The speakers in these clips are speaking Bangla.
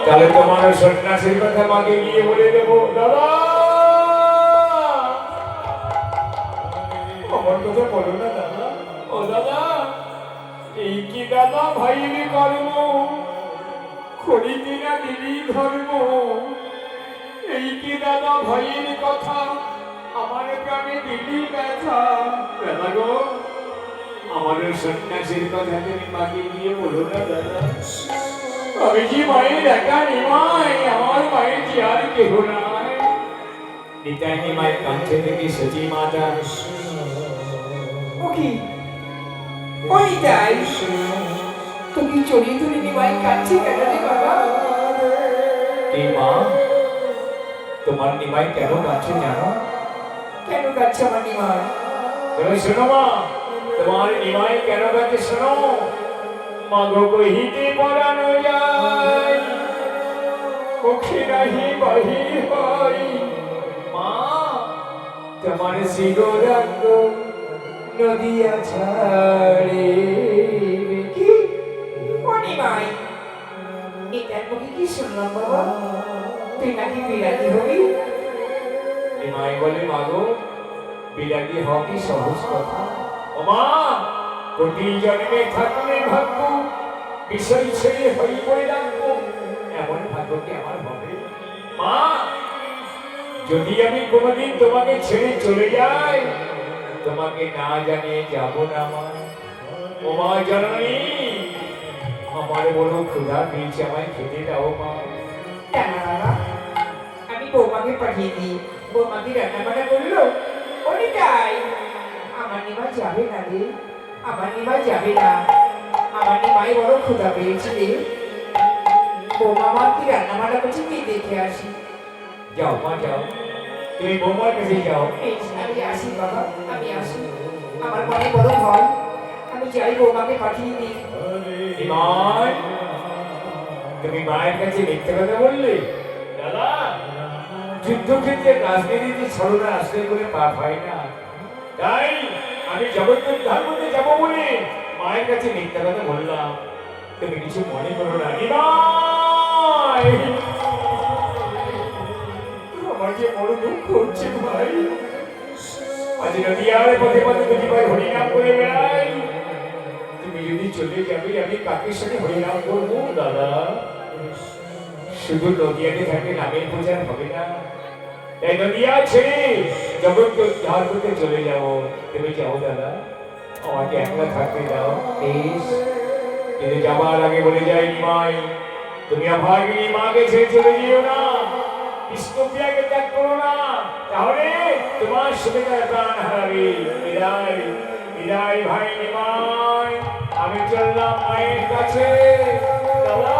তাহলে তোমার সন্ন্যাসীর কথা মাকে গিয়ে বলে দেবো, দাদা আমার কথা বলো না দাদা। ও দাদা, এই কি দাদা ভাইয়ের কর্ম, খড়ি কিনা দিলি ধর্ম। এই কি দাদা ভাইয়ের কথা, আমার প্রাণে দিলি ব্যথা। দাদা গো, আমার সন্ন্যাসীর কথা তুমি মাকে গিয়ে বলো না দাদা। আমি কি মায়ের একা নিমাই, আমার মায়ের কি আর কেহ নাই। নিতাই নিমাই কাঁদছে দেখি সচি মাতা। ওকে ওই তাই তুমি চড়িয়ে ধরে নিমাই কাঁদছে কেন রে বাবা? কি মা, তোমার নিমাই কেন কাঁদছে জানো? কেন কাঁদছে আমার নিমাই? তুমি শোনো মা, তোমার নিমাই কেন কাঁদছে শোনো। মাগো কহিতে পরানো যায়, মুখে নাহি বাহির হয়। মা, তোমার শিরোরাঙ্গ নদিয়া ছাড়ে। কি ও নিমাই, এটার মুখে কি শুনলাম বাবা? তুই নাকি বিরাগী হবি? নিমাই বলে মাগো, বিরাগী হওয়া কি সহজ কথা। ও মা, কোটি জন্মে থাকলে ভাগ্য, বিষয় ছেড়ে হইবই রাখবো, এমন ভাগ্য কি আমার হবে? মা, যদি আমি কোনোদিন তোমাকে ছেড়ে চলে যাই, তোমাকে না জানিয়ে যাব না মা। ও মা জননী, আমার বড় ক্ষুধা পেয়েছে, আমায় খেতে দাও মা। কেন বাবা? আমি বৌমাকে পাঠিয়ে দিই, বৌমাকে রান্না বান্না করলো। ওরে তাই আমার নিমাই যাবে না রে, আমার নিমাই যাবে না। আমার নিমাই বড় ক্ষুধা পেয়েছে রে। বৌমা আমার কি রান্না বান্না করছে তুই দেখে আসি। যাও মা যাও, তুমি বৌমার কাছে যাও। বেশ, আমি আসি বাবা, আমি আসি। আমার মনে বড় ভয়, আমি যাই বৌমাকে পাঠিয়ে দিই। নিমাই, তুমি মায়ের কাছে মিথ্যে কথা বললে? দাদা, যুদ্ধক্ষেত্রে রাজনীতিতে ছলনা আশ্রয় করে পাপ হয় না। তাই আমি জগৎকে উদ্ধার করতে যাবো বলে মায়ের কাছে মিথ্যা কথা বললাম। তুমি কিছু মনে করো না নিমাই। আমার যে বড় দুঃখ হচ্ছে ভাই। আজ নদীয়ার পথে পথে যদি ভাই হরিনাম করে বেড়াই, তুমি যদি চলে যাবে আমি কাকের সাথে হরিনাম করবো দাদা? শুধু নদিয়াতে থাকে নামের প্রচার হবে না। তাই নদিয়া ছেড়ে জগৎকে উদ্ধার করতে চলে যাবো। তুমি যাও দাদা, আমাকে একলা থাকতে দাও প্লিজ। কিন্তু যাবার আগে বলে যাই নিমাই, তুমি অভাগিনী মাকে ছেড়ে চলে যেও না, বিষ্ণুপ্রিয়াকে ত্যাগ করো না, তাহলে তোমার সুবিধার প্রাণ হারাবে। বিদায় বিদায় ভাই নিমাই, আমি চললাম মায়ের কাছে। দাদা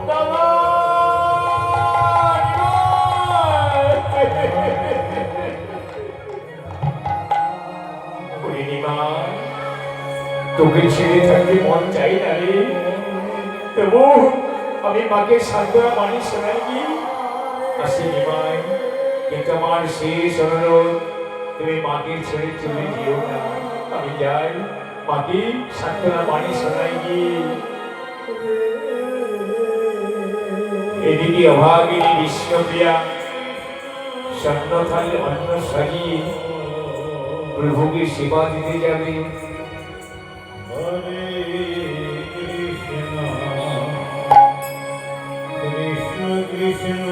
দাদা, নিমাই তোকে ছেড়ে থাকতে মন চাই না রে, তবু আমি মাকে সান্ত্বনা মানি শোনাই কি আসি নিমাই। কিন্তু আমার শেষ অনুরোধ, তুমি মাকে ছেড়ে চলে যেও না। আমি যাই, মাকে সান্ত্বনা মানি শোনাই কি। এদিকে অভাগিনী বিষ্ণুপ্রিয়া স্বর্ণথালে অন্ন সাজিয়ে প্রভুকে সেবা দিতে যাবে। হরে কৃষ্ণ কৃষ্ণ কৃষ্ণ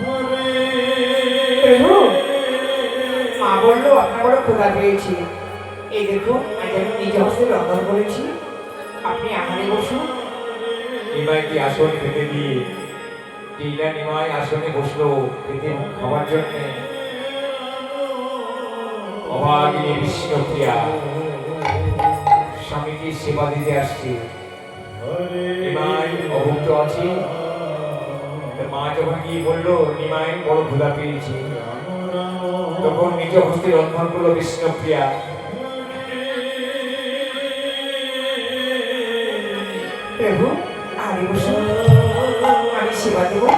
হরে। মা বললো আপনার বড় ক্ষুধা পেয়েছি, এই দেখুন আজ আমি নিজে হস্তে রন্ধন করেছি, আপনি আহারে বসুন। নিমাইকে আসন পেতে দিয়ে টিনা নিমাই আসনে বসলো পেতে খাওয়ার জন্যে। অভাগিনী বিষ্ণুপ্রিয়া স্বামীকে সেবা দিতে আসছে। নিমাই অভুক্ত আছে। মা যখন গিয়ে বললো নিমাই বড় ক্ষুধা পেয়েছি, তখন নিজ হস্তে রন্ধন করলো বিষ্ণুপ্রিয়া। প্রভু আহারে বসুন, আমি সেবা দেবো।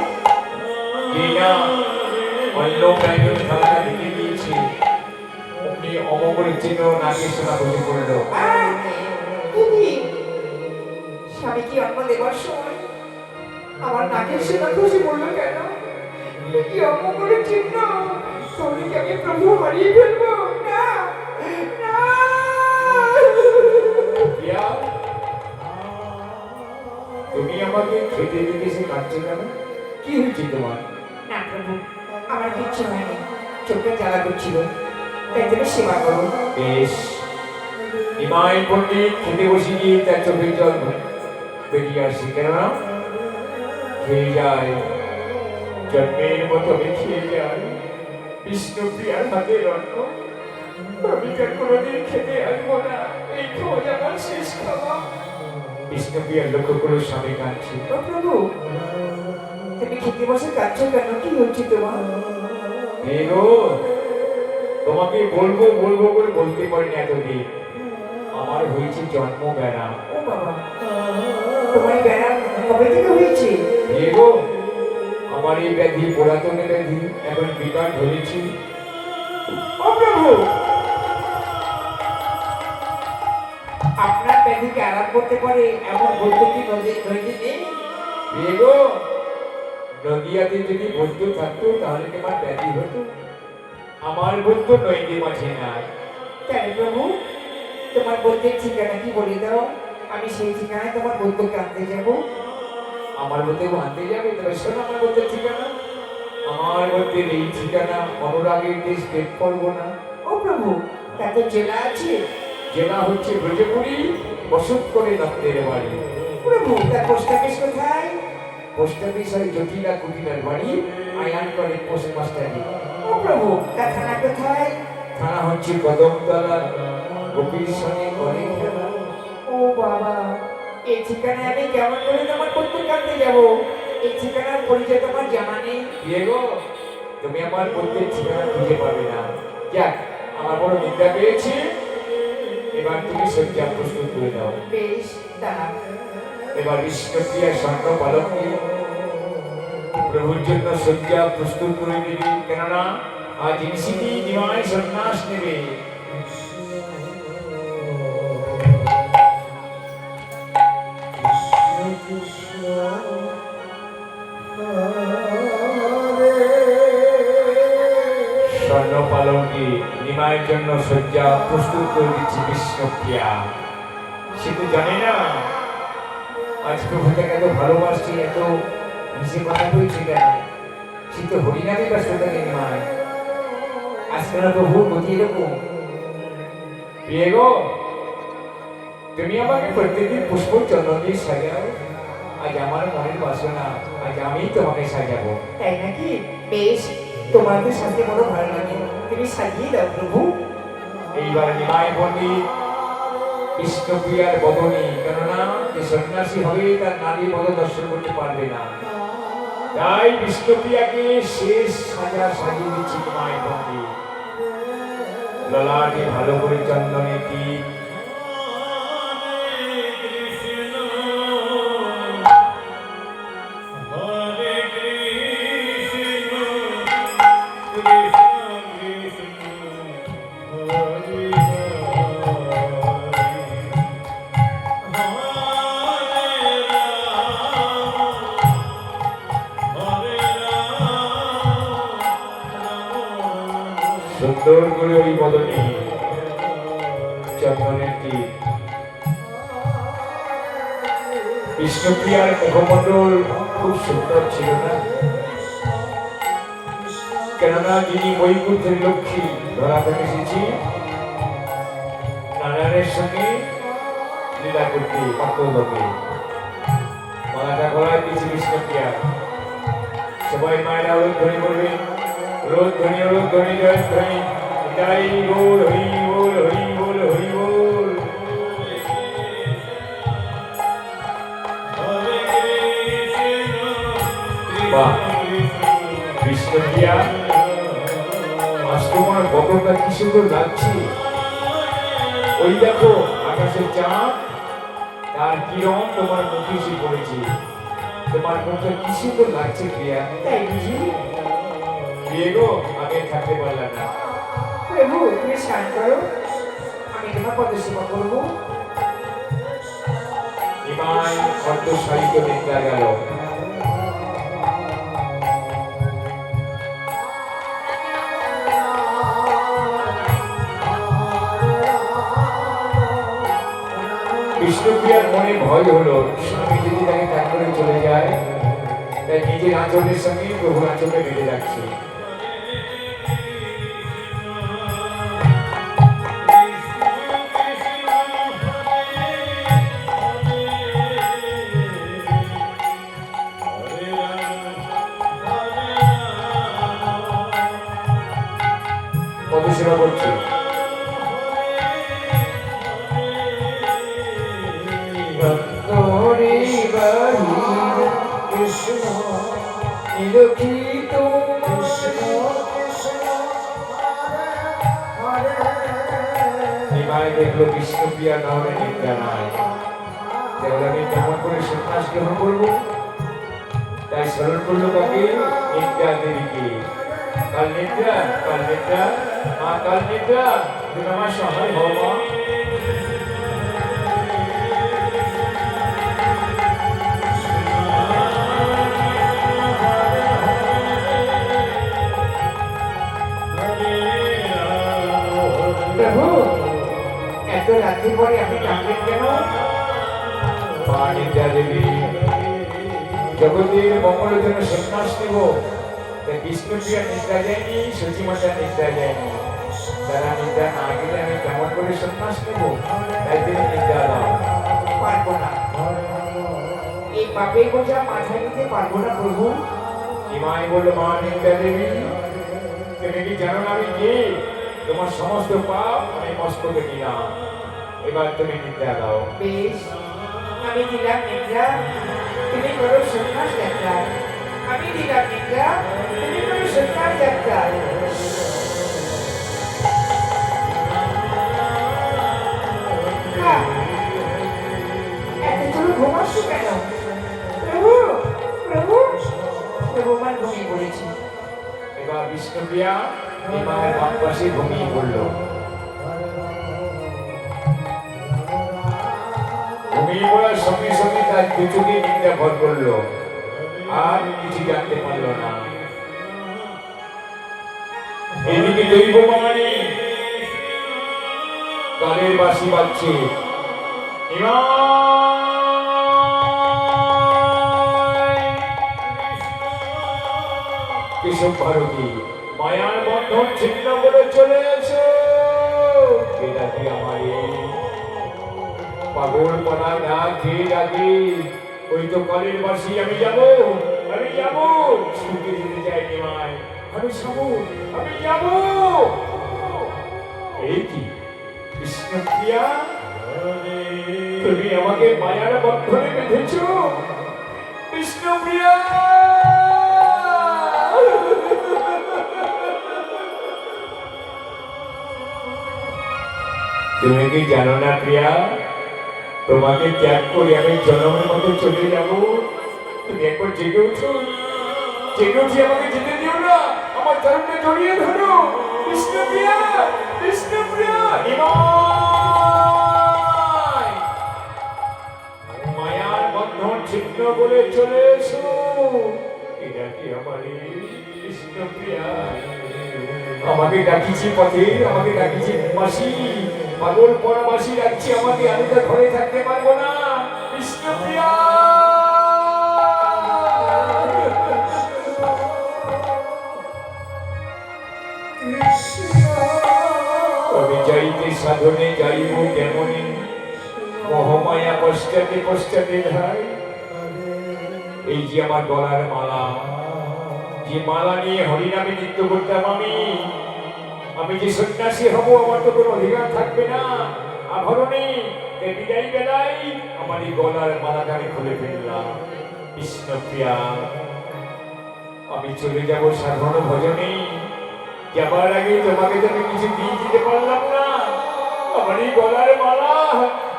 টিনা অন্য গাইডের খেলাটা দিতে দিয়েছে, অমনি অমঙ্গলের চিহ্ন নাকি সোনা বসে পড়লো। স্বামীকে অন্ন দেবার সময় আমার নাকের সেবা খুশি বললো কেন? কি অমঙ্গল চিহ্ন? তাহলে কি আমি প্রভু হারিয়ে ফেলবো? না না। প্রিয়া, তুমি আমাকে খেতে দিতে এসে কাঁদছো কেন? কি হয়েছে তোমার? না প্রভু, আমার কিচ্ছু হয়নি, চোখটা জ্বালা করছিল, তাই তুমি সেবা করো। বেশ, নিমাই পণ্ডিত খেতে বসে গিয়ে তার চোখের জল বেরিয়ে আসে, কেননা খেয়ে যায়, জন্মের মতো আমি খেয়ে যাই বিষ্ণুপ্রিয়ার হাতের অন্ন। আমি তার কোনোদিন খেতে আসবো না, এই খাওয়া আমার শেষ খাওয়া। বিষ্ণুপ্রিয়ার লক্ষ্য করে স্বামী কাঁদছে। ও প্রভু, তুমি খেতে বসে কাঁদছো কেন? কি হচ্ছে তোমার? এগো, তোমাকে বলবো বলবো করে বলতে পারিনি এতদিন। আমার হয়েছে জন্ম ব্যারাম। ও বাবা, তোমার এই ব্যায়াম কবে থেকে হয়েছে? এগো, আমার এই ব্যাধি পুরাতন ব্যাধি, এখন বিকার ধরেছি। ও প্রভু, আপনার ব্যাধিকে আরাম করতে পারে এমন বৈদ্য কি নদী নেই? এগো, নদিয়াতে যদি বন্ধু থাকতো তাহলে কি আমার ব্যাধি হতো? আমার বন্ধু নদী মাঝে নাই। কেন প্রভু, তোমার বৈদ্যের ঠিকানা কি বলে দাও, আমি সেই ঠিকানায় তোমার বৈদ্যকে আনতে যাবো। আমার বলতে আনতে যাবে? তবে শোনো আমার বলতে ঠিকানা। আমার বলতে এই ঠিকানা অনুরাগের দেশ পেট করবো না। ও প্রভু, তা তো জেলা আছে। জেলা হচ্ছে ব্রজপুরি, বসত করে দত্তের বাড়ি। প্রভু, তার পোস্ট অফিস কোথায়? পোস্ট অফিস হয় জটিলা কুটিলার বাড়ি, আয়ান করে পোস্ট মাস্টারি। ও প্রভু, তার থানা কোথায়? থানা হচ্ছে কদমতলা, গোপীর সঙ্গে করে খেলা। ও বাবা, এই ঠিকানায় আমি কেমন করে তোমার বৈদ্যকে আনতে যাবো? এই ঠিকানার পরিচয় তোমার জানা নেই। এগো, তুমি আমার বলতে ঠিকানা খুঁজে পাবে না। যাক, আমার বড় নিন্দা পেয়েছি, এবার তুমি শয্যা প্রস্তুত করে দাও। বেশ, দাঁড়া। এবার বিষ্ণুপ্রিয়া স্বর্ণ পালককে প্রভুর জন্য শয্যা প্রস্তুত করে দিবি, কেননা আজ নিশিতি নিমাই সন্ন্যাস নেবে। স্বর্ণ পালঙ্কে নিমাইয়ের জন্য শয্যা প্রস্তুত করে দিচ্ছে বিষ্ণুপ্রিয়া। সে তো জানে না আজ প্রভু তাকে এত ভালোবাসছি, এত মিশে কথা বলছি কেন। সে তো হরিনামে ব্যস্ত থাকে নিমাই। আজকে না প্রভুর গতি এরকম। প্রিয় গো, তুমি আমাকে প্রত্যেকদিন পুষ্প চন্দন দিয়ে সাজাও। আজ আমার মনের বাসনা, আজ আমি তোমাকে সাজাবো। তাই নাকি? বেশ, তোমাকে সাথে বড় ভালো লাগে, তুমি সাজিয়ে দাও প্রভু। এইবার নিমাই পণ্ডিত বিষ্ণুপ্রিয়ার বদনে, কেননা যে সন্ন্যাসী হবে তার নারী বদ দর্শন করতে পারবে না, তাই বিষ্ণুপ্রিয়াকে শেষ সাজা সাজিয়ে দিচ্ছি নিমাই পণ্ডিত। ললাটে ভালো করে চন্দনে টিপ, সুন্দর করে ওই বদনে চন্দনের টিপ। বিষ্ণুপ্রিয়ার মুখমণ্ডল খুব সুন্দর ছিল না? কেননা যিনি বৈকুণ্ঠের লক্ষ্মী ধরা থেকে এসেছি নারায়ণের সঙ্গে লীলা করতে পাত্রলোকে। মালাটা গলায় দিয়েছে বিষ্ণুপ্রিয়া। সবাই মায়েরা রোদ ধ্বনি করবে, রোদ ধ্বনি, রোদ ধ্বনি, জয় ধ্বনি, জয় বল হরি বল, হরি বল, হরি বল। বাহ, বিষ্ণুপ্রিয়া, আজ তোমার বদনটা কি সুন্দর লাগছে। ওই দেখো আকাশের চাঁদ, তার কিরণ তোমার মুখে এসে পড়েছে। তোমার মুখটা কি সুন্দর লাগছে প্রিয়া। তাই বুঝি? প্রিয় গো, আগে থাকতে পারলাম না। প্রভু, তুমি স্নান করো, আমি তোমার পদ সেবা করবো। নিমাই অর্ধশায়িত নিদ্রা গেল। বিষ্ণুপ্রিয়ার মনে ভয় হলো, স্বামী যদি তাকে ত্যাগ করে চলে যায়, তাই নিজের আঁচলের সঙ্গে প্রভুর আঁচলে বেঁধে রাখছে। পদসেবা করছে। কৃষ্ণ নিরখিত নিমাই দেখলো বিষ্ণুপ্রিয়া নামে নিদ্রা নাই, তাহলে আমি কেমন করে সন্ন্যাস গ্রহণ করবো? তাই স্মরণ করলো কাকে? নিদ্রা দেবীকে। কাল নিদ্রা, কাল নিদ্রা, মা কাল নিদ্রা, তুমি আমার সহায় হও মা। প্রভু, এত রাত্রি পরে আপনি ডাকলেন কেন? মা নিদ্রা দেবী, জগতের মঙ্গলের জন্য সন্ন্যাস নেব, তাই বিষ্ণুপ্রিয়া নিদ্রা যায়নি, সচিমাতা নিদ্রা যায়নি। তারা নিদ্রা না গেলে আমি কেমন করে সন্ন্যাস নেব? তাই তিনি নিদ্রা দাও। পারবো না, এই পাপের বোঝা মাথায় নিতে পারবো না প্রভু। নিমাই বলল, মা নিদ্রা দেবী, তুমি কি জানো না আমি কে? তোমার সমস্ত পাপ আমি মস্তকে নিলাম, এবার তুমি নিদ্রা দাও। বেশ, আমি দিলাম নিদ্রা, তুমি করো সন্ন্যাস যাত্রা। আমি দিলাম নিদ্রা, তুমি করো সন্ন্যাস যাত্রা। এত জোর ঘুমাচ্ছ কেন? প্রভু, প্রভু, প্রভু আমার ঘুমিয়ে পড়েছি। এবার বিষ্ণুপ্রিয়া নিমাইয়ের বাম পাশে ঘুমিয়ে পড়ল। ঘুমিয়ে পড়ার সঙ্গে সঙ্গে তার দু চোখে নিদ্রা ভর করলো, আর কিছু জানতে পারলো না। এদিকে দৈব মামানি কালের বাঁশি বাজছে। কেশব ভারতী, মায়ার বন্ধন ছিন্ন করে চলে এসো। এটা কি আমার পাগল পড়া না খেয়ে ডাকি? ওই তো কলের বাসি, আমি যাব, আমি যাব। শুনতে যেতে চাই নিমাই, আমি যাবো, আমি যাব। এই কি বিষ্ণুপ্রিয়া, তুমি আমাকে মায়ার বন্ধনে বেঁধেছো? বিষ্ণুপ্রিয়া, তুমি কি জানো না প্রিয়া, তোমাকে ত্যাগ করে আমি জনমের মতো চলে যাব? তুমি একবার জেগে উঠো, জেগে উঠে আমাকে যেতে দিও না, আমার চরণে জড়িয়ে ধরো। বিষ্ণুপ্রিয়া, বিষ্ণুপ্রিয়া, নিমাই, মায়ার বন্ধন ছিন্ন করে চলে এসো। এটা কি আমার বিষ্ণুপ্রিয়া? আমাকে ডাকিছি পথে, আমাকে ডাকিছি মাসি, পাগল পড়া মাসি ডাকছি আমাকে, আমি তো ঘরে থাকতে পারবো না। বিষ্ণুপ্রিয়া, আমি যাইতে সাধনে যাইব কেমনে, মহামায়া পশ্চাতে পশ্চাতে ধাই। এই যে আমার গলার মালা, যে মালা নিয়ে হরিনামে নৃত্য করতাম আমি, আমি যে সন্ন্যাসী হব, আমার তো কোনো অধিকার থাকবে না আভরণে। বিদায় বেলায় আমার এই গলার মালাটা আমি খুলে ফেললাম। বিষ্ণুপ্রিয়া, আমি চলে যাব সাধারণ ভজনে। যাবার আগে তোমাকে তো আমি কিছু দিয়ে দিতে পারলাম না। আমার এই গলার মালা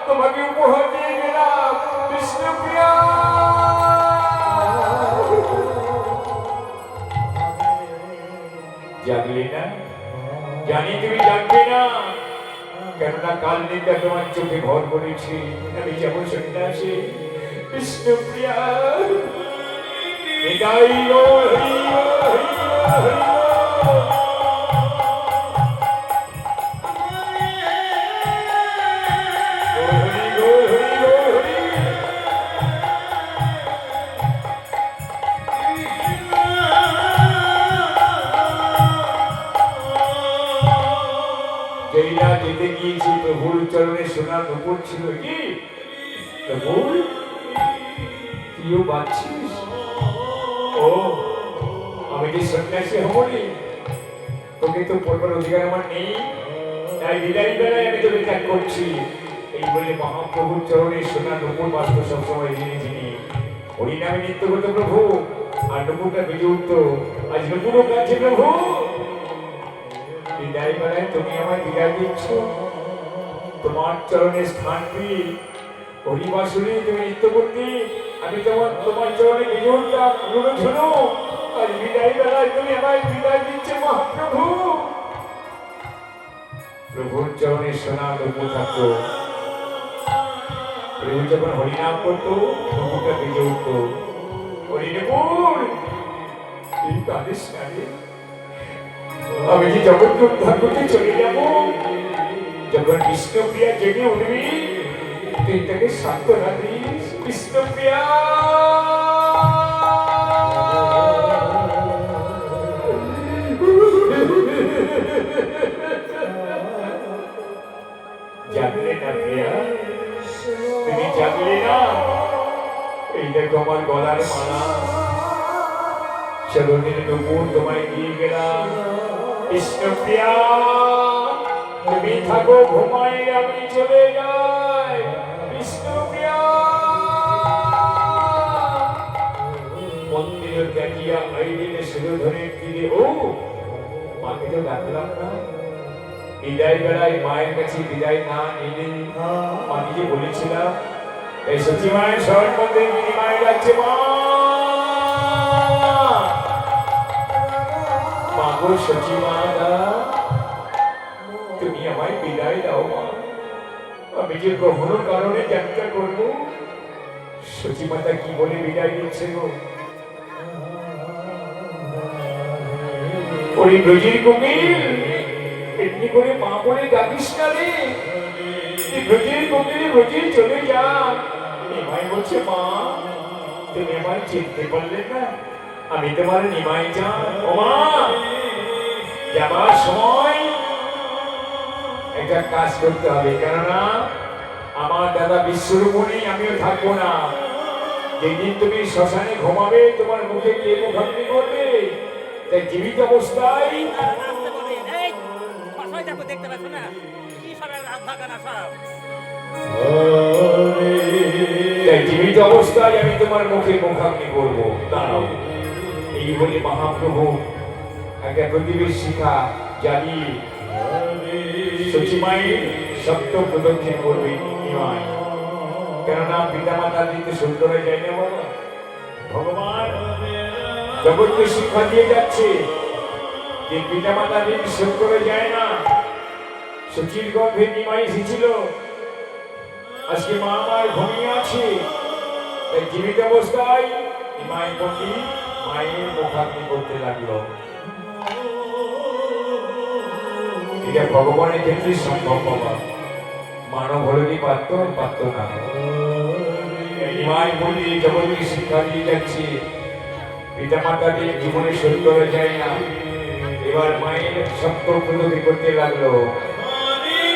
তোমাকে উপহার দিয়ে গেলাম। বিষ্ণুপ্রিয়া, জাগলে না? জানি তুমি জানবে না, কেননা কাল নিদ্রা তোমার চোখে ভর করেছি। আমি যেমন সন্ন্যাসী বিষ্ণুপ্রিয়া বিদায় গো হরি গো হরি গো হরি গো। হরি গো হরি গো হরি। যেই না যেতে গিয়েছি প্রভুর চরণে সোনার নুপুর ছিল কি প্রভু তুইও বাঁচছিস? ও আমি যে সন্ন্যাসী হবনি, তোকে তো পড়বার অধিকার আমার নেই, তাই বিদায় বেলায় আমি তোকে ত্যাগ করছি। এই বলে মহাপ্রভুর চরণে সোনার নুপুর বাস্ত সবসময় যিনি যিনি হরিনামে নৃত্য করতো প্রভু, আর নুপুরটা বেজে উঠতো, আজ নুপুরও কাছে প্রভু। বিদায় বেলায় তুমি আমায় বিদায় দিচ্ছ, তোমার চরণে স্থান পেয়ে হরিবাসুরি তুমি নৃত্য করতে আমি তোমার চরণে বেজে উঠতাম। অনুরোধ শোনো, আজ বিদায় বেলায় তুমি আমায় বিদায় দিচ্ছে মহাপ্রভু। প্রভুর চরণে সোনা নুপুর থাকতো, প্রভু যখন হরিনাম করতো নুপুরটা বেজে উঠতো। হরি নুপুর তুই কাঁদিস না রে, আমি যে জগৎকে উদ্ধার করতে চলে যাব। যখন বিষ্ণুপ্রিয়া জেগে উঠবি তুই তাকে সান্ত্বনা দিস। বিষ্ণুপ্রিয়া জাগলে না প্রিয়া, তুমি জাগলে না? এই দেখো আমার গলার মালা, চরণের নুপুর তোমায় দিয়ে গেলাম। বিষ্ণুপ্রিয়া তুমি থাকো ঘুমায়, আমি চলে যাই। বিষ্ণুপ্রিয়া মন্দিরের দেখিয়া আইডিনে শিরোধনের তীরে ও মাকে তো ডাকলাম না। বিদায় বেলায় মায়ের কাছে বিদায় না নিলে মাকে যে বলেছিলাম, এই সচি মায়ের শরণ মন্দির বিনিময় যাচ্ছে। মা মাগো সচি মাতা তুমি আমায় বিদায় দাও মা, আমি যে গ্রহণ কারণে যাত্রা করবো। সচি মাতা কি বলে বিদায় দিচ্ছে গো? ওই ব্রজির কোকিল এমনি করে মা বলে ডাকিস না রে, ব্রজির কোকিল ব্রজির চলে যা। নিমাই বলছে মা তুমি আমায় চিনতে পারলে না, আমি তোমার নিমাই যা। ও মা যাবার সময় একটা কাজ করতে হবে, কেননা আমার দাদা বিশ্বরূপণী আমিও থাকবো না। যেদিন তুমি শ্মশানে ঘুমাবে তোমার মুখে কে মুখাগ্নি করবে? তাই জীবিত অবস্থায় জীবিত অবস্থায় আমি তোমার মুখে মুখাগ্নি করবো। দাঁড়াও। এই বলে মহাপ্রভু একটা প্রদীপের শিখা জ্বালিয়ে সচিমাই সত্য প্রদক্ষিণ করবে নিমাই, কেননা পিতা মাতা দিতে সুন্দর হয়ে যায় না বাবা। ভগবান জগৎকে শিক্ষা দিয়ে যাচ্ছে যে পিতা মাতা দিতে শোধ করে যায় না। সচির গর্ভে নিমাই এসেছিল, আজকে মা মার ঘুমিয়ে আছে, তাই জীবিত অবস্থায় নিমাই পণ্ডিত মায়ের মুখাগ্নি করতে লাগলো। এটা ভগবানের ক্ষেত্রে সম্ভব বাবা, মানব হলেই পারত না। নিমাই পণ্ডিত জগৎকে শিক্ষা দিয়ে যাচ্ছে পিতা মাতাদের জীবনে শোধ করা যায় না। এবার মায়ের সত্য প্রদক্ষিণ করতে লাগলো।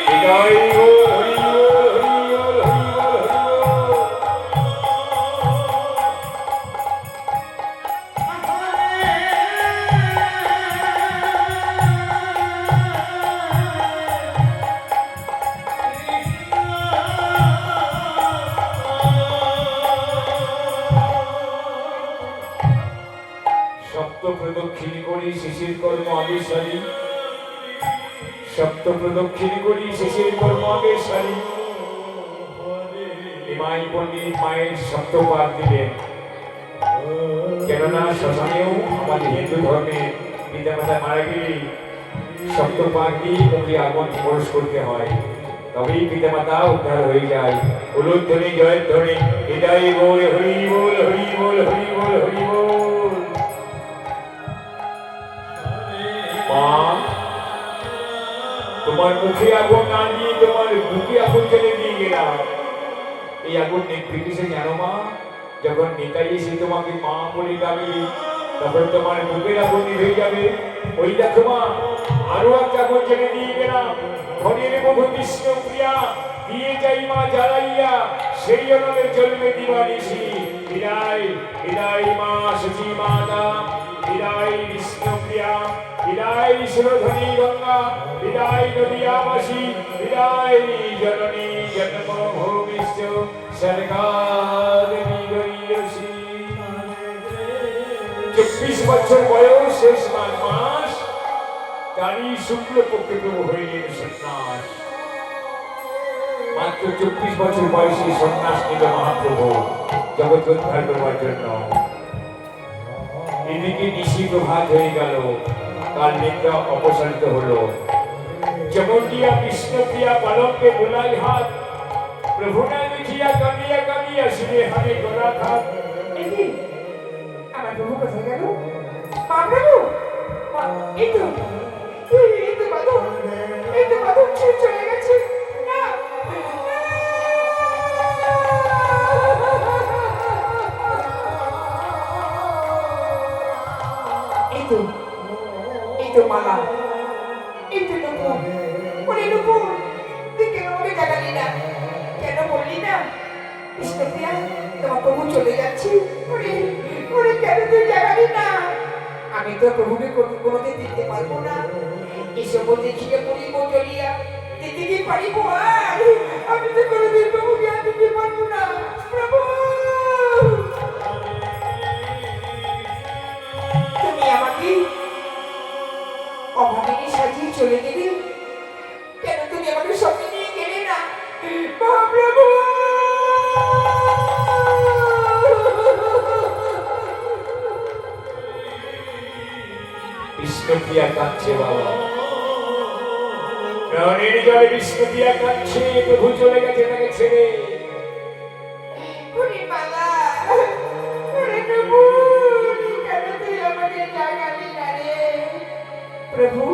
বিদায় গো হরি গো হরি গো হরি গো হরি গো। সপ্ত প্রদক্ষিণ করি শিশির কর্ম আগে সারি, সপ্ত প্রদক্ষিণ করি শিশির কর্ম আগে সারি। নিমাই পণ্ডিত মায়ের সপ্ত পাঠ দিলেন, কেননা শ্মশানেও আমাদের হিন্দু ধর্মে পিতা মাতা মারা গেলে সপ্ত পাঠ দিয়ে মুখে আগুন প্রবেশ করতে হয়। তবেই পিতামাতা উদ্ধার হয়ে যায়। উলুধ্বনি জয়ধ্বনি হৃদয় বল হরি বল হরি বল হরি বল হরি বল। মা, তোমার মুখে আগুন না দিয়ে তোমার বুকে আগুন জ্বেলে দিয়ে গেলাম। এই আগুন নিভবে কিসে জানো মা? যখন নিতাই এসে তোমাকে মা বলে ডাকবে, তখন তোমার বুকের আগুন নিভে যাবে। ওই দেখো মা, আরো একটা আগুন জ্বেলে দিয়ে গেলাম। ধনের মধু কৃষ্ণ প্রিয়া দিয়ে যাই মা জ্বালাইয়া, সেই অনলে জ্বলবে দিবানিশি। বিদায় বিদায় মা সচি মাতা, বিদায় বিষ্ণু প্রিয়া, বিদায় সুরধনী গঙ্গা, বিদায় নদিয়াবাসী, বিদায় জননী জন্মভূমিশ্চ সরকারি। 24 বছর বয়স, শেষ মাস, তারই শুক্লপক্ষে প্রভু হইলেন সন্ন্যাস। মাত্র 24 বছর বয়সে সন্ন্যাস নিল মহাপ্রভু জগৎ উদ্ধার করবার জন্য। এদিকে নিশি প্রভাত হয়ে গেল, কাল নিদ্রা অপসারিত হলো। যেমনটিয়া বিষ্ণুপ্রিয়া বালককে বোলাই হাত, প্রভু না দেখিয়া কাঁদিয়া কাঁদিয়া শিবে হাতে গলা খাত। আমার প্রভু কোথায় গেল? মা প্রভু, এই তো মাধব, এই তো মাধব চলে গেছে। না, এই তো মালা, এই তো নুপুর। ওরে নুপুর, তুই কেন আমাকে জানালি না? কেন বললি না? বিষ্ণুপ্রিয়া, তোমার প্রভু চলে যাচ্ছে। ওরে কেন তুই জানালি না? আমি তো প্রভুকে কোনোদিন দিতে পারবো না। এসব দেখিয়ে পড়িব চলিয়া, দিতে কি পারিব আর? আমি তো কোনোদিন প্রভুকে আর দিতে পারবো না। প্রভু, তুমি আমাকে অভাগিনী সাজিয়ে চলে গেলে, কেন তুমি আমাকে সঙ্গে নিয়ে গেলে না? মহাপ্রভু, বিষ্ণুপ্রিয়া কাঁদছে বাবা, প্রাণের জলে বিষ্ণুপ্রিয়া কাঁদছে, প্রভু চলে গেছে তাকে ছেড়ে। ওরে বাবা, ওরে নুপুর, কেন তুই আমাকে জাগালি না রে? প্রভু,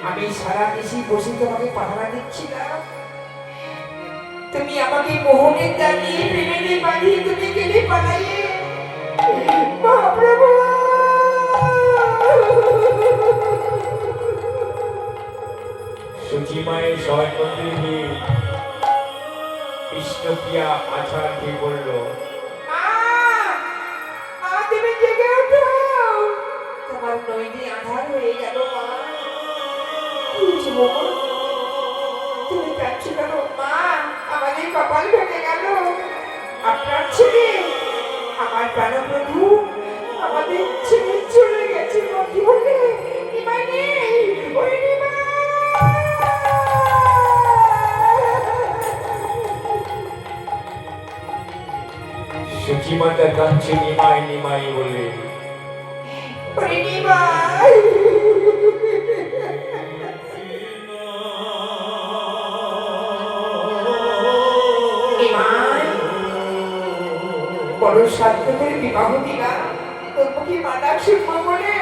আমি সারা দেশে বসে তোমাকে পাহারা দিচ্ছিলাম, তুমি আমাকে মোহনে জানিয়ে প্রেমে বাঁধিয়ে তুমি গেলে পালাইয়ে। মহাপ্রভু, সচিমায়ের শয়ন মন্দিরে গিয়ে বিষ্ণুপ্রিয়া আছাড় দিয়ে পড়ল। তুমি জেগে ওঠো, তোমার নইনি আধার হয়ে গেল। মা, তুমি কাঁদছো কেন? মা, আমাদের কপাল ভেঙে গেল। আপনার ছেলে, আমার প্রাণপ্রভু আমাদের ছেড়ে চলে গেছে। কি বলে? নিমাই নেই, ওই নিমাই। সচিমাতা কাঁদছে নিমাই নিমাই বলে। ওরে নিমাই, নিমাই, বড় সাধ্যদের বিবাহ দিলা, তোর মুখে মানা শুনবো বলে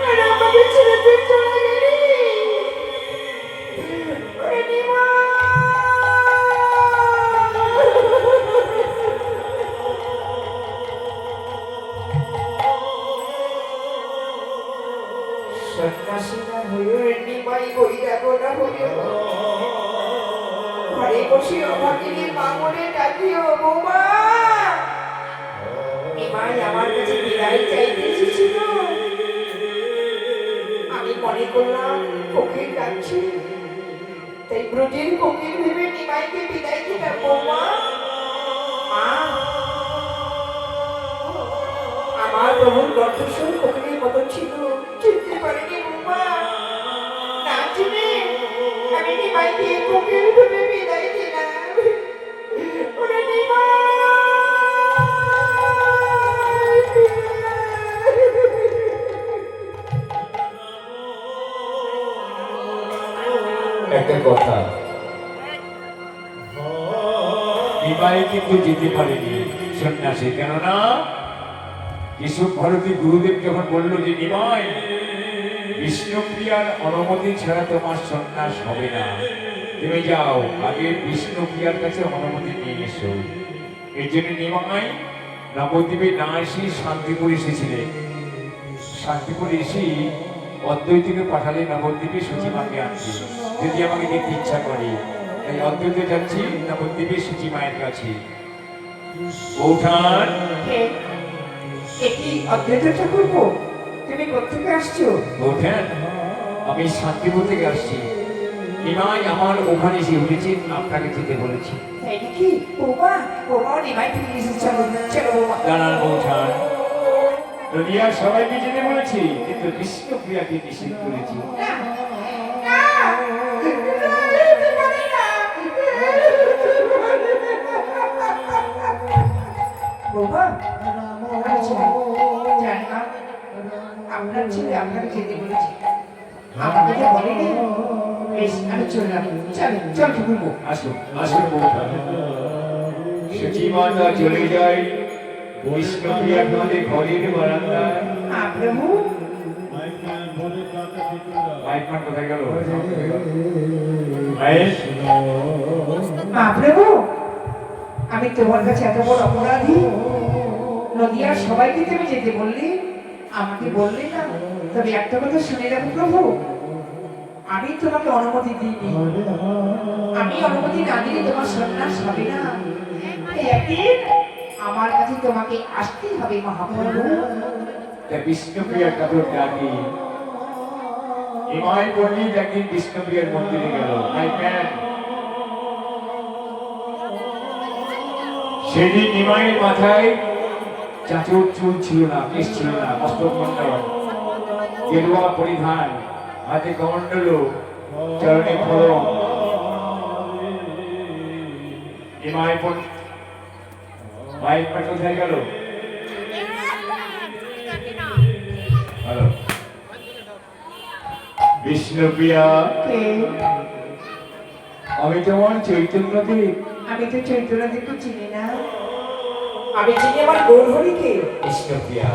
আর আমাকে ছেড়ে তুই চলে গেলি। ওরে নিমাই, সন্ন্যাসী না হয়েও নিমাই বৈরাগ না হলেও ঘরে বসে অভাগিনীর মা বলে ডাকিও। বৌমা, নিমাই আমার কাছে বিদায় চাইতে এসেছিল। আমি মনে করলাম কোকিল ডাকছে, তাই ব্রজের কোকিল ভেবে নিমাইকে বিদায় দিলাম। বৌমা, আমার প্রভুর কণ্ঠস্বর কোকিলের মতো ছিল, চিনতে পারিনি। বৌমা, না চিনে আমি নিমাইকে কোকিল ভেবে বিদায় দিলাম। ওরে নিমাই, নিমাই কিন্তু যেতে পারেনি সন্ন্যাসী, কেননা কেশব ভারতী গুরুদেব যখন বলল যে নিমাই, বিষ্ণুপ্রিয়ার অনুমতি ছাড়া তোমার সন্ন্যাস হবে না, তুমি যাও আগে বিষ্ণুপ্রিয়ার কাছে অনুমতি নিয়ে এসো। এর জন্য নিমাই নবদ্বীপে না এসে শান্তিপুর এসেছিলেন। শান্তিপুর এসে অদ্বৈতকে পাঠালে নবদ্বীপে সূচিমাকে আনতে, যদি আমাকে দেখতে ইচ্ছা করে। তাই অদ্বৈত যাচ্ছি নবদ্বীপে সূচিমায়ের কাছে। বৌঠান, এটি অদ্বৈত ঠাকুরপো, তুমি কোথেকে আসছো? বৌঠান, আমি শান্তিপুর থেকে আসছি। নিমাই আমার ওখানে এসে উঠেছেন, আপনাকে যেতে বলেছি। তাই নাকি? বৌমা, বৌমা নিমাই ফিরে এসেছে, চলো চলো বৌমা। দাঁড়ান বৌঠান, দুনিয়ার সবাইকে যেতে বলেছি, কিন্তু বিষ্ণুপ্রিয়াকে নিষেধ করেছি। না, না, যেতে পারি না। বৌমা, আচ্ছা, জানি মা, আপনার ছেলে আপনাকে যেতে বলেছি, আমাকে তো বলেনি। বেশ, আমি চললাম। চল চল ঠাকুরপো। আসুন আসুন বৌঠান। সূচিমাতা চলে যায় বিষ্ণুপ্রিয়া আমাদের ঘরের বারান্দায়। প্রভু, মাইকমান কোথায় গেল? মায়েশ, প্রভু, আমি তোমার কাছে এত বড় অপরাধী, নদিয়ার সবাইকে তুমি যেতে বললি, আমাকে বললি না। তবে একটা কথা শুনে রাখো প্রভু, আমি তোমাকে অনুমতি দিইনি। আমি অনুমতি না দিলে তোমার সন্ন্যাস হবে না। এই একদিন আমার কাছে তোমাকে আসতেই হবে মহাপ্রভু। তা বিষ্ণুপ্রিয়ার কাপড় ডাকি। নিমাই পণ্ডিত একদিন বিষ্ণুপ্রিয়ার মন্দিরে গেল। মাইকম্যান, সেদিন নিমাইয়ের মাথায় চাঁচুর চুল ছিল না, কেশ ছিল না, মস্তক মণ্ডল, গেরুয়া পরিধান, হাতে কমণ্ডল, চরণে খড়ম। নিমাই মাইকম্যান কোথায় গেল? হ্যালো বিষ্ণুপ্রিয়া, আমি তোমার চৈতন্যদেব। আমি তো চৈতন্যদেবকে চিনি না। আমি চিনি আমার গৌরহরিকে। বিষ্ণুপ্রিয়া,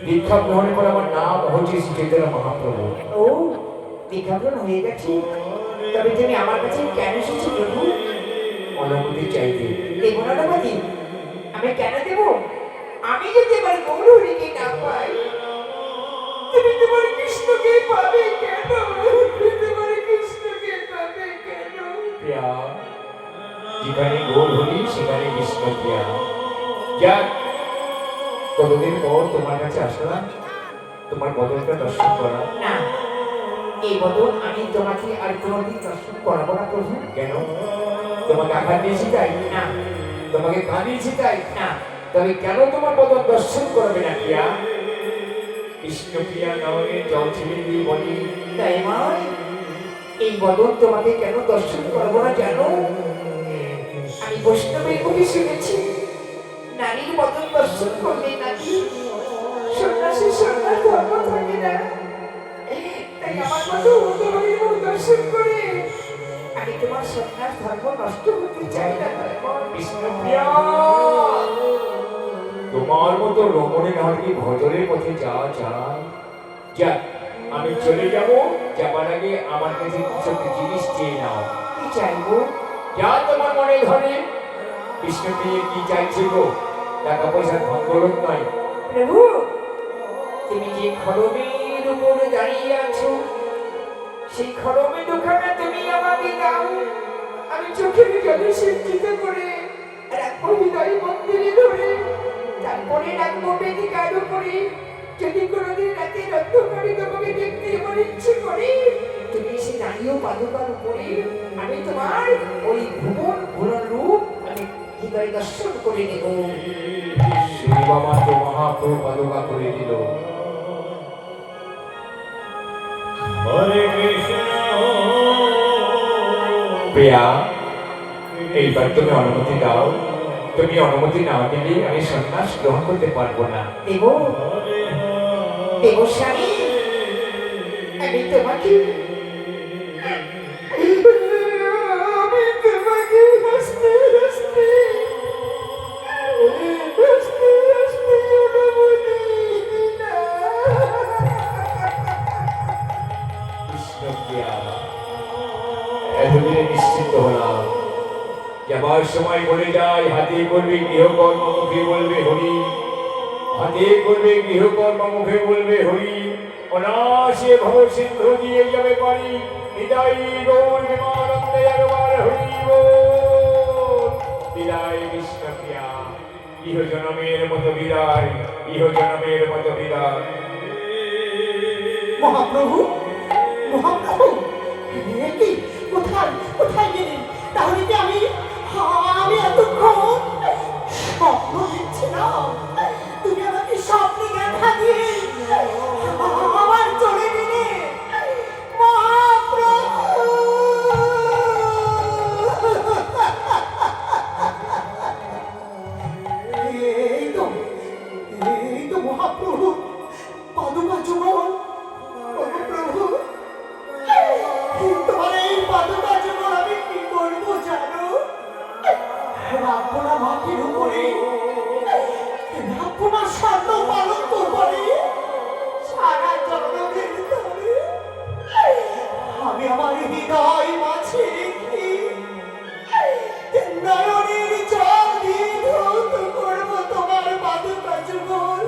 দীক্ষা গ্রহণের পর আমার নাম হচ্ছে শ্রী চৈতন্য মহাপ্রভু। ও, দীক্ষাগ্রহণ হয়ে গেছে? তবে তুমি আমার কাছে কেন এসেছো প্রভু? অনুমতি চাইতে। দেব না অনুমতি? আমি কেন দেব? আমি যদি আমার গৌরহরিকে না পাই, তুমি তোমার কৃষ্ণকে পাবে কেন? তোমার কৃষ্ণকে পাবে কেন? প্রিয়া, যেখানে গৌর হরি সেখানে বিষ্ণুপ্রিয়া। যাক, কতদিন পর তোমার কাছে আসলাম, তোমার বদলটা দর্শন করা। না, এই বদল আমি তোমাকে আর কোনোদিন দর্শন করাবো না প্রভু। কেন? তোমাকে আঘাত দিয়েছি তাই? না, তোমাকে কাঁদিয়েছি তাই? না, তবে কেন তোমার বদল দর্শন করবে না প্রিয়া? বিষ্ণুপ্রিয়া নয়নে জল ছেড়ে দিয়ে বলি, তাই নয়। এই বদল তোমাকে কেন দর্শন করবো না জানো? আমি বৈষ্ণবের মুখে শুনেছি, নারীর বদল দর্শন করলে নাকি সন্ন্যাসী সন্ন্যাস ধর্ম থাকে না। তাই আমার মতো উগ্রবাদীর মুখ দর্শন করে আমি তোমার সন্ন্যাস ধর্ম নষ্ট করতে চাই না। বিষ্ণুপ্রিয়া, তোমার মতো রমণের হাতে ভজনের পথে যাওয়া যায়। যাক, আমি চলে যাব, যাবার আগে আমার কাছে কিছু একটা জিনিস চেয়ে নাও। কি চাইবো? যা তোমার মনে ধরে। বিষ্ণুপ্রিয়া কি চাইছে গো? টাকা পয়সা ধনদৌলত নয়। প্রভু, তুমি যে খড়মের উপরে দাঁড়িয়ে আছো, সেই খড়মে দুখানা তুমি আমাকে দাও। আমি চোখের জলে সিঞ্চিত করে রাখবো হৃদয় মন্দিরে ধরে, তারপরে রাখবো বেদিকার উপরে। যদি কোনোদিন রাতের অন্ধকারে তোমাকে দেখতে আমার ইচ্ছে করে, তুমি এসে দাঁড়িয়েও পাদুকার উপরে, আমি তোমার ওই ভুবন ভুবন রূপ আমি হৃদয় দর্শন করে নেব। শ্রী বাবা তো মহাপ্রভু পাদুকা করে দিল। প্রিয়া, এইবার তুমি অনুমতি দাও। তুমি অনুমতি না দিলে আমি সন্ন্যাস গ্রহণ করতে পারবো না। দেব, দেব স্বামী, আমি তোমাকে হাসতে হাসতে যাবার সময় বলে যায়, হাতে করবে গৃহকর্ম, মুখে বলবে হরি। হাতে করবে গৃহকর্ম, মুখে বলবে হরি। অনাসে ভব সিন্ধু দিয়ে যাবে পারি। হৃদয় গৌর বিমানন্দে একবার হরি বল। বিদায় কৃষ্ণপ্রিয়া, ইহ জনমের মতো বিদায়, ইহ জনমের মতো বিদায়। মহাপ্রভু, মহাপ্রভু, এ কি? কোথায় কোথায় গেলেন? তাহলে কি আমি এতক্ষণ স্বপ্ন দেখছিলাম? তুমি আমাকে স্বপ্নে দেখা দিয়ে আবার চলে গেলে। মহাপ্রভু, এই তো এই তো মহাপ্রভু পাদুকা যুগল। প্রভু, তোমার এই পাদুকা যুগল আমি কি করবো জানো? রাখবো না মাটির উপরে, রাখবো না স্বর্ণ পালঙ্ক করে, সারা জগতের তরে আমি আমার হৃদয় মাঝে রেখে নয়নের জল দিয়ে ধৌত করবো তোমার পাদুকা যুগল।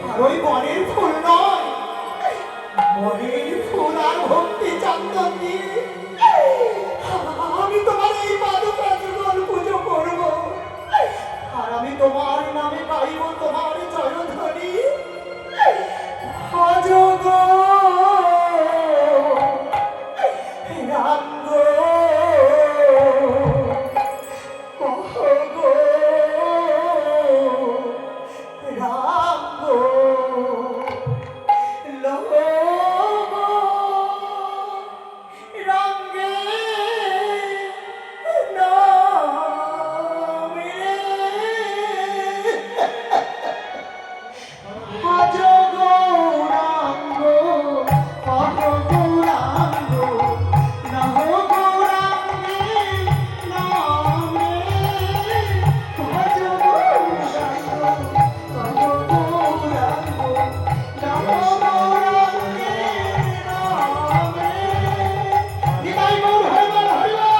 আর ওই বনের ফুল নয়, বনের ফুল আর ভক্তি চন্দন দিয়ে আমি তোমার এই পাদুকা যুগল পুজো করব। আর আমি তোমার নামে গাইব তোমার জয়ধ্বনি। আজ গো রাম গো, কহ গো রাম গো, লোগো রঙ্গে নামে আজ গৌরাঙ্গ, কহ গৌরাঙ্গ, নহ গৌরাঙ্গে নামে আজ গৌরাঙ্গ, কহ গৌরাঙ্গ, নহ গৌরাঙ্গে নামে। নিতাই গৌর হরিবল হরিবল।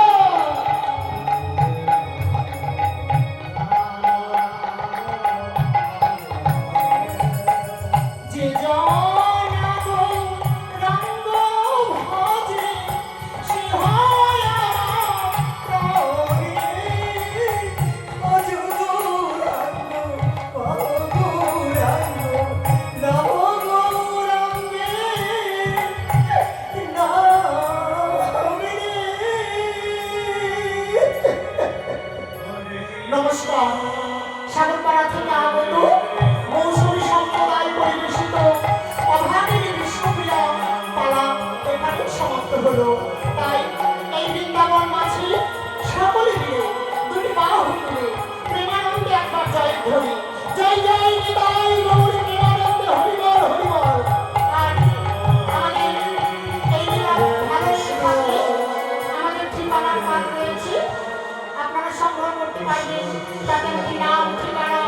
যে জন গৌরাঙ্গ ভজে সে হয় প্রভে। আজ গৌরাঙ্গ, কহ গৌরাঙ্গ, নহ গৌরাঙ্গে নামে। নমস্কার, সাগরপাড়া থেকে আগত মৌসুমী সম্প্রদায় পরিবেশিত অভাগিনী বিষ্ণুপ্রিয়া পালা এখানে সমাপ্ত হলো। তাই এই বৃন্দাবন মাঝে সকলে মিলে দুটি বাহু তুলে প্রেমানন্দে একবার জয় ধ্বনি, জয় জয় নিতাই গৌর প্রেমানন্দে হরিবল হরিবল। আর আমাদের এই জেলার ভালো থাকলে আমাদের ঠিকানার মান রয়েছে, আপনারা সংগ্রহ করতে পারবেন। তাদের কি নাম, ঠিকানা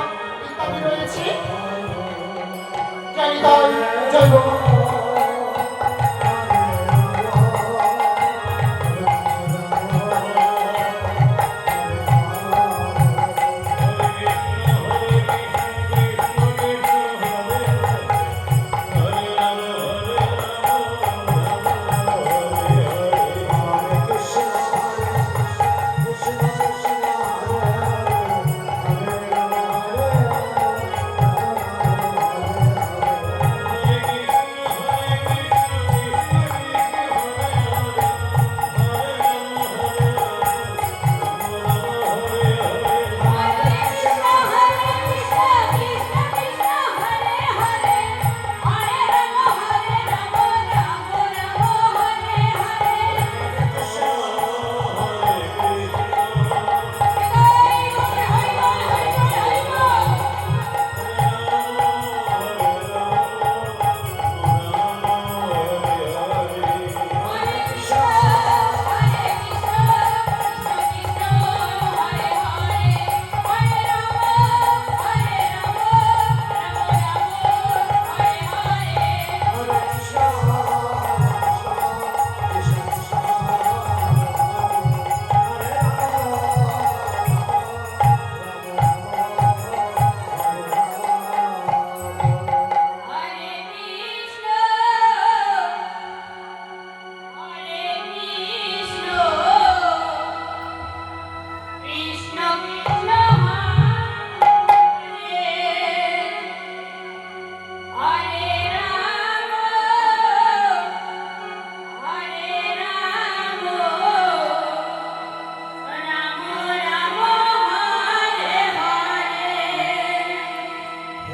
ইত্যাদি রয়েছে। জয় নিতাই, জয় Gour.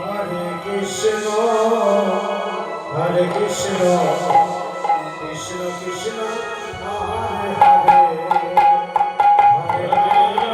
Hare Krishna, Hare Krishna, Krishna Krishna, Hare Hare, Hare Rama,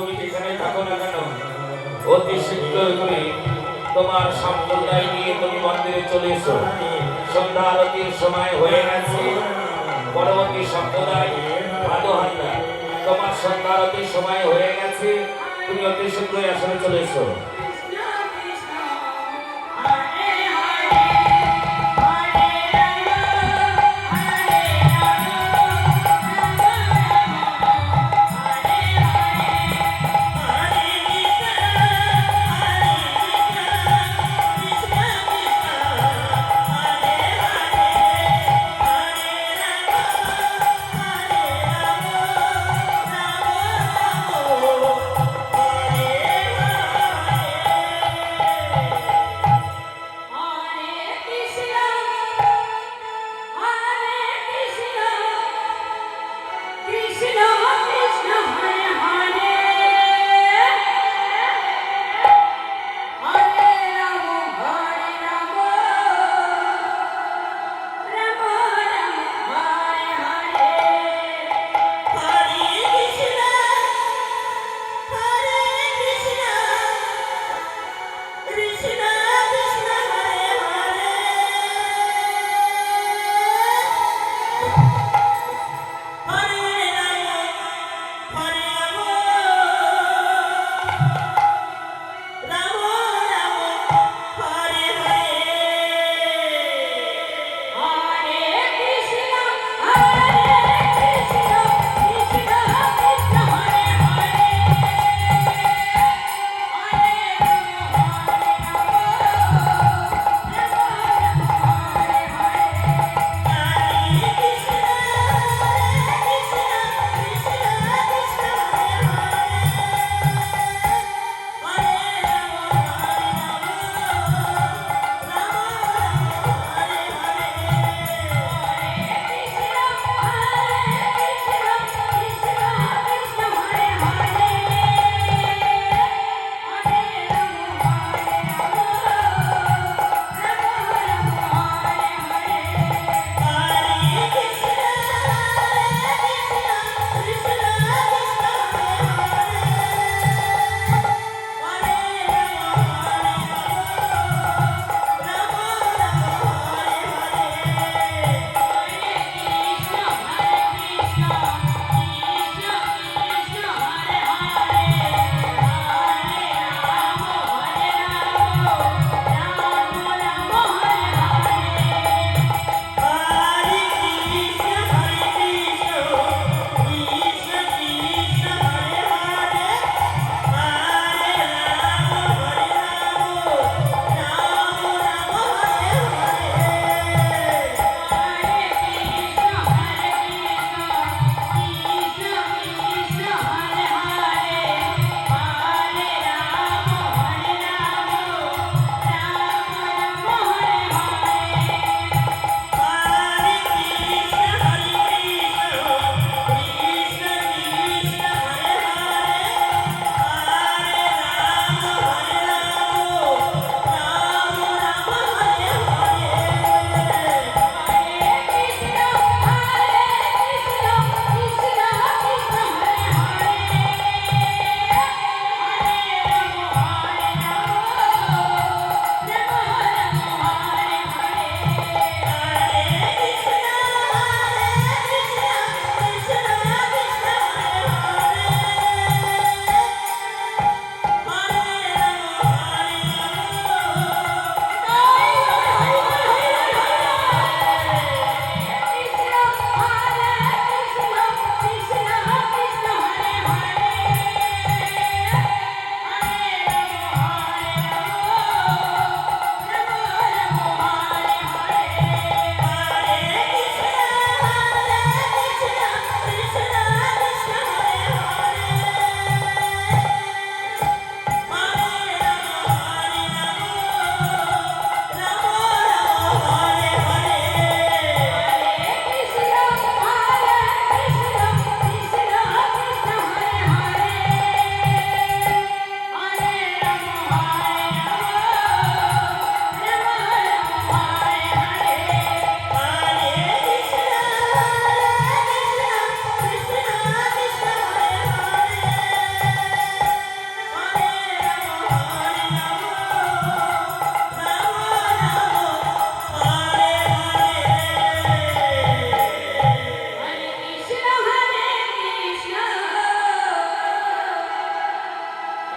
তুমি যেখানে থাকো না কেন অতি শীঘ্র করে তোমার সম্প্রদায় নিয়ে তুমি মন্দিরে চলে এসো। সন্ধ্যা আরতির সময় হয়ে গেছে। পরবর্তী সম্প্রদায় ভালো হান্না, তোমার সন্ধ্যা আরতির সময় হয়ে গেছে, তুমি অতি শীঘ্রই আসলে চলে এসো।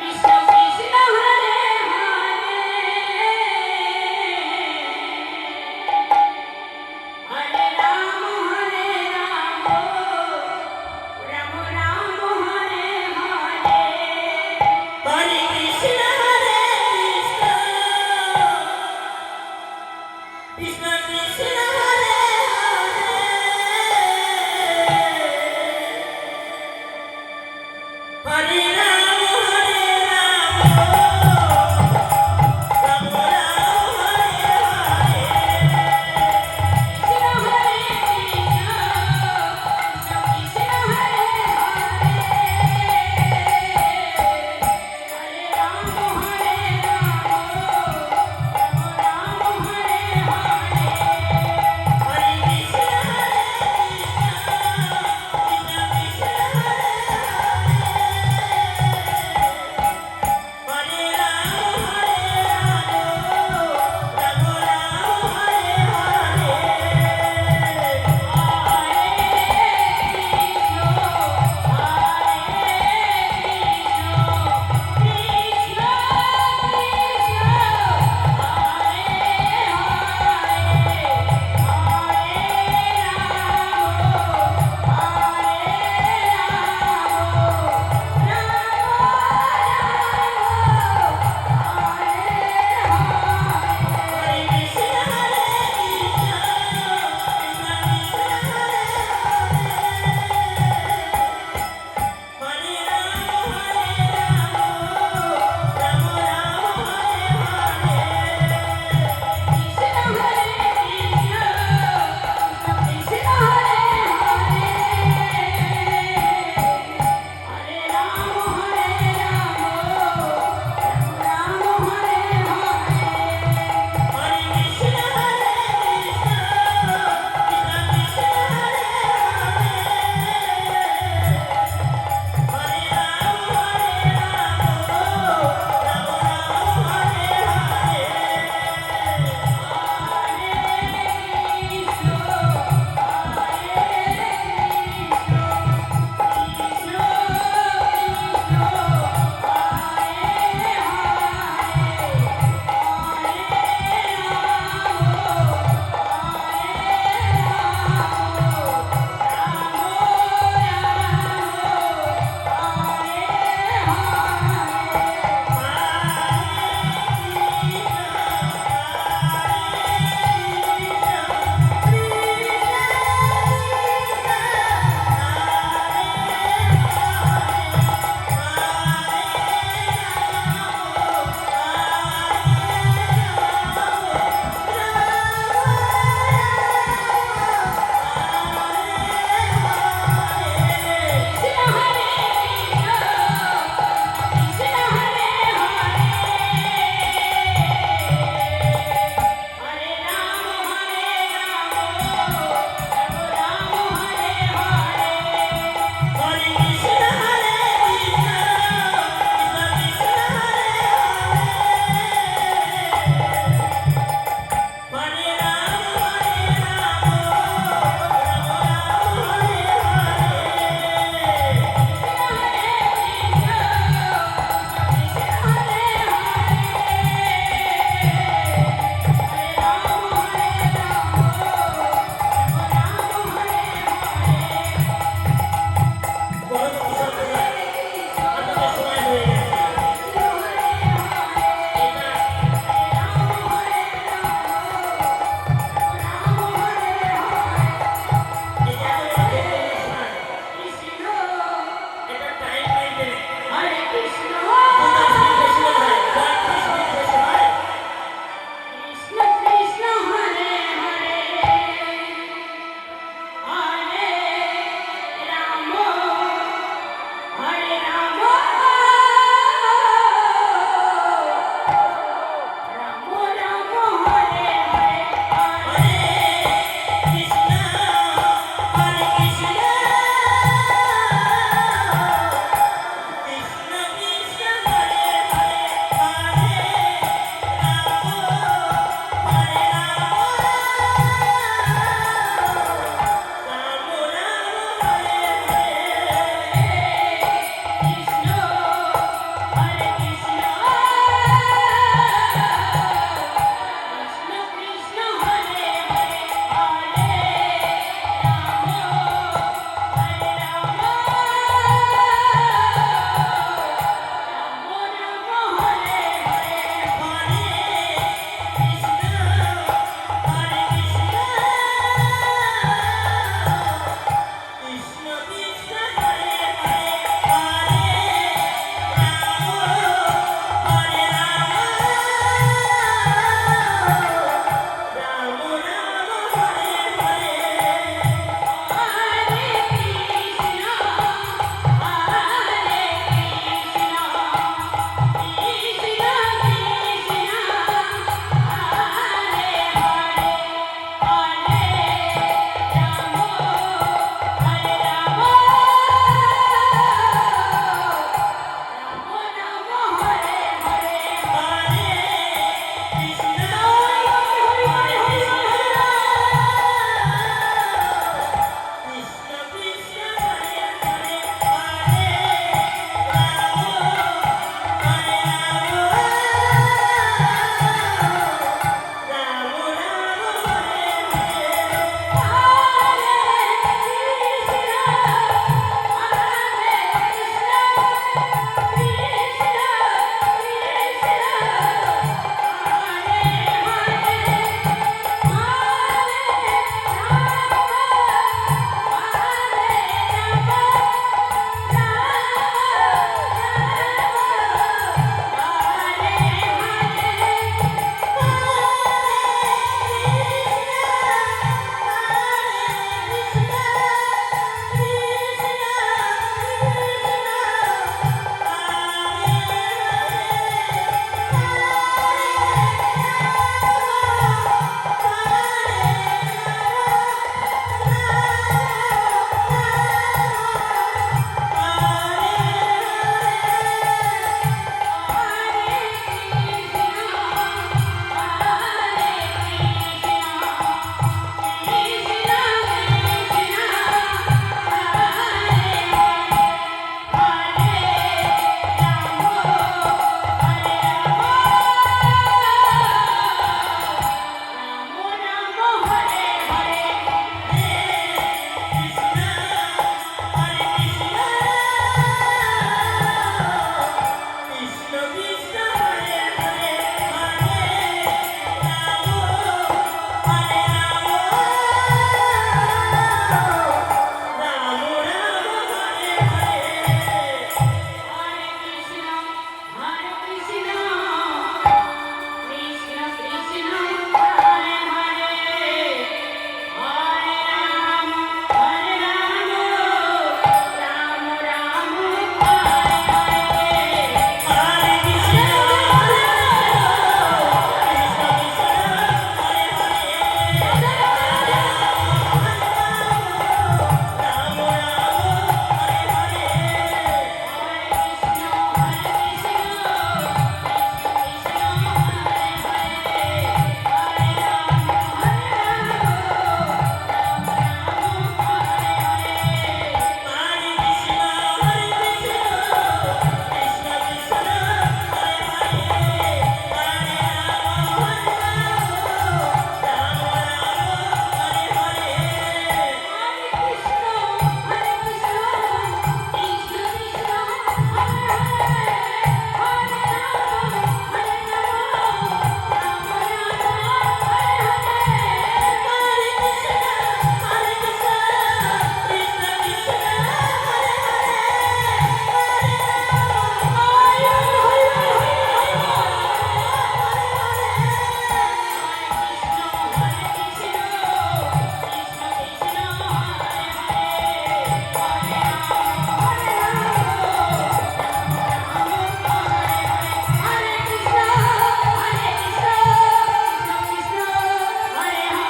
কৃষ্ণ